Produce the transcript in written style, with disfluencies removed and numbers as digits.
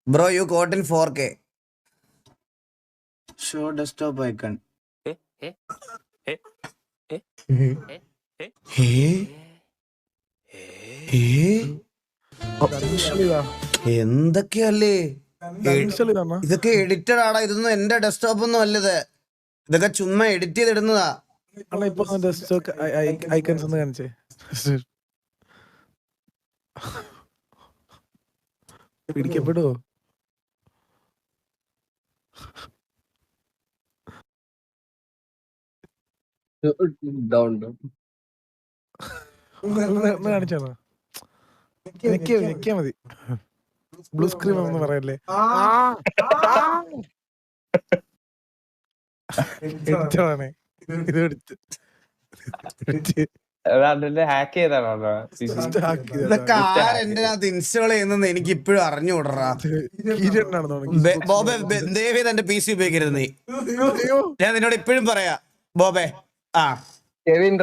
Bro, you got in 4K. Show desktop icon. Hey? എന്തൊക്കെയല്ലേ ഇതൊക്കെ edited ആടാ. ഇതൊന്നും എന്റെ ഡെസ്ക്ടോപ്പ് ഒന്നും അല്ലത്. ഇതൊക്കെ ചുമ്മാ എഡിറ്റ് ചെയ്തിടുന്നതാ. ഐക്കൺസ് ഒന്ന് കാണിച്ചേ. പിടിക്കപ്പെടുവോ? കാണിച്ചാ ഞെക്കിയാ മതി. ബ്ലൂ സ്ക്രീൻ ഒന്നും പറയല്ലേ. എഡിറ്ററാണ് ഇത്. ഹാക്ക് ചെയ്താണോ ഇതൊക്കെ ആരെന്തിനകത്ത് ഇൻസ്റ്റാൾ ചെയ്യുന്നെന്ന് എനിക്ക് ഇപ്പോഴും അറിഞ്ഞുകൂടറാ. ബോബെ ദയവേത് എന്റെ PC ഉപയോഗിക്കരുത് നീ. ഞാൻ നിന്നോട് ഇപ്പോഴും പറയാ ബോബെ. കെവിൻ